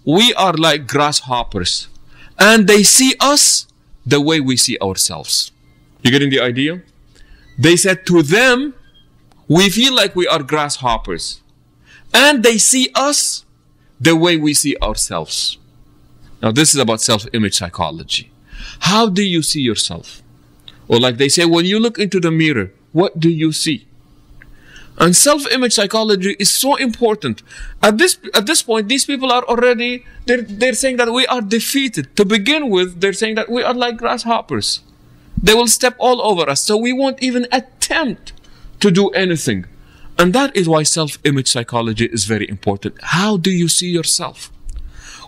we are like grasshoppers, and they see us the way we see ourselves. You getting the idea? They said to them, we feel like we are grasshoppers, and they see us the way we see ourselves. Now this is about self-image psychology. How do you see yourself? Or like they say, when you look into the mirror, what do you see? And self-image psychology is so important. At this point, these people are already, they're saying that we are defeated. To begin with, they're saying that we are like grasshoppers. They will step all over us, so we won't even attempt to do anything. And that is why self-image psychology is very important. How do you see yourself?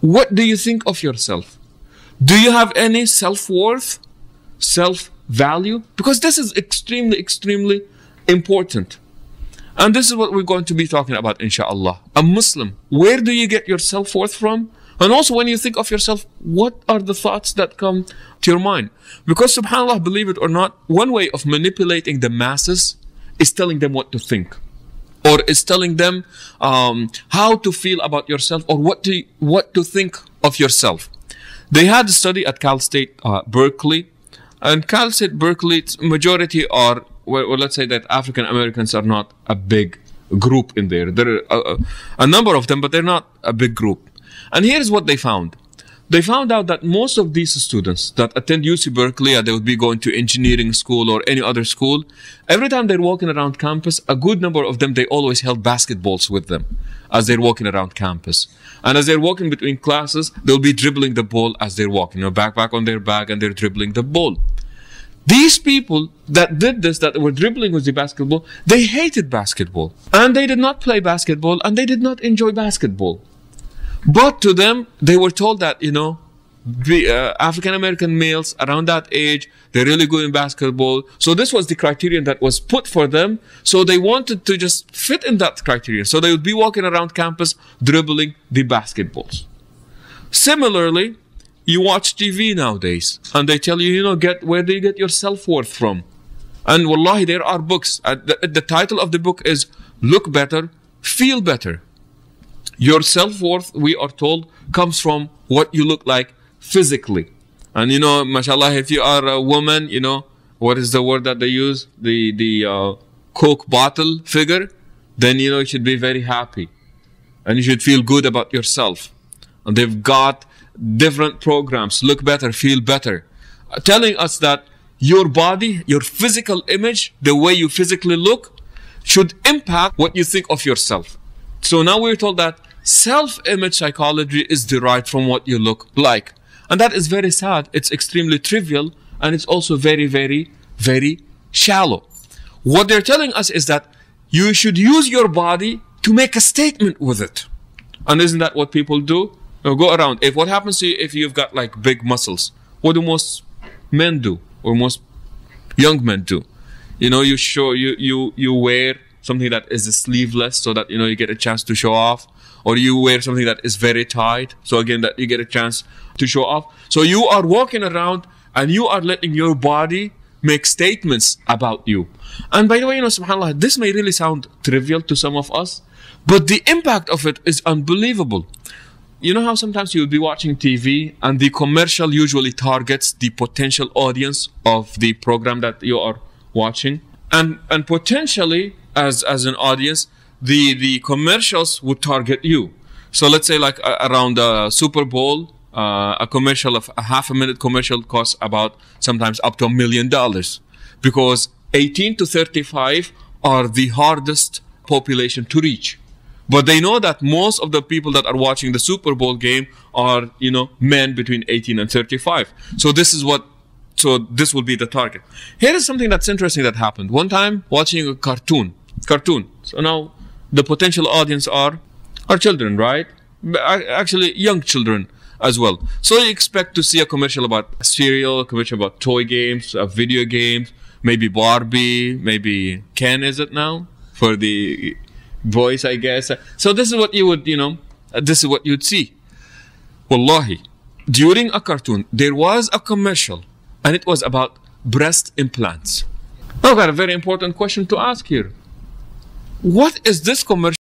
What do you think of yourself? Do you have any self-worth, self-value? Because this is extremely, extremely important. And this is what we're going to be talking about, inshallah. A Muslim, where do you get your self-worth from? And also, when you think of yourself, what are the thoughts that come to your mind? Because subhanAllah, believe it or not, one way of manipulating the masses is telling them what to think, or is telling them how to feel about yourself, or what to think of yourself. They had a study at Cal State Berkeley, and Cal State Berkeley, majority are, well, let's say that African Americans are not a big group in there. There are a number of them, but they're not a big group. And here's what they found. They found out that most of these students that attend UC Berkeley, and they would be going to engineering school or any other school, every time they're walking around campus, a good number of them, they always held basketballs with them as they're walking around campus. And as they're walking between classes, they'll be dribbling the ball as they're walking, backpack on their back, and they're dribbling the ball. These people that did this, that were dribbling with the basketball, they hated basketball. And they did not play basketball, and they did not enjoy basketball. But to them, they were told that, African-American males around that age, they're really good in basketball. So this was the criterion that was put for them. So they wanted to just fit in that criterion. So they would be walking around campus dribbling the basketballs. Similarly, you watch TV nowadays, and they tell you, where do you get your self-worth from? And wallahi, there are books. The title of the book is Look Better, Feel Better. Your self-worth, we are told, comes from what you look like physically. And mashallah, if you are a woman, what is the word that they use? The Coke bottle figure. Then, you should be very happy. And you should feel good about yourself. And they've got different programs, Look Better, Feel Better, telling us that your body, your physical image, the way you physically look, should impact what you think of yourself. So now we're told that self-image psychology is derived from what you look like. And that is very sad. It's extremely trivial, and it's also very, very, very shallow. What they're telling us is that you should use your body to make a statement with it. And isn't that what people do? Go around. What happens to you if you've got like big muscles? What do most men do, or most young men do? You wear something that is sleeveless, so that you get a chance to show off, or you wear something that is very tight, so again that you get a chance to show off. So you are walking around and you are letting your body make statements about you. And by the way, subhanAllah, this may really sound trivial to some of us, but the impact of it is unbelievable. You know how sometimes you'll be watching TV and the commercial usually targets the potential audience of the program that you are watching, and potentially as an audience, the commercials would target you. So let's say like around the Super Bowl, a commercial of a half-a-minute commercial costs about sometimes up to $1 million, because 18 to 35 are the hardest population to reach. But they know that most of the people that are watching the Super Bowl game are, men between 18 and 35. So this will be the target. Here is something that's interesting that happened. One time watching a cartoon. So now the potential audience are children, right? Actually, young children as well. So you expect to see a commercial about cereal, a commercial about toy games, video games, maybe Barbie, maybe Ken, is it now? For the boys, I guess. So this is what you would, this is what you'd see. Wallahi, during a cartoon, there was a commercial, and it was about breast implants. I've got a very important question to ask here. What is this commercial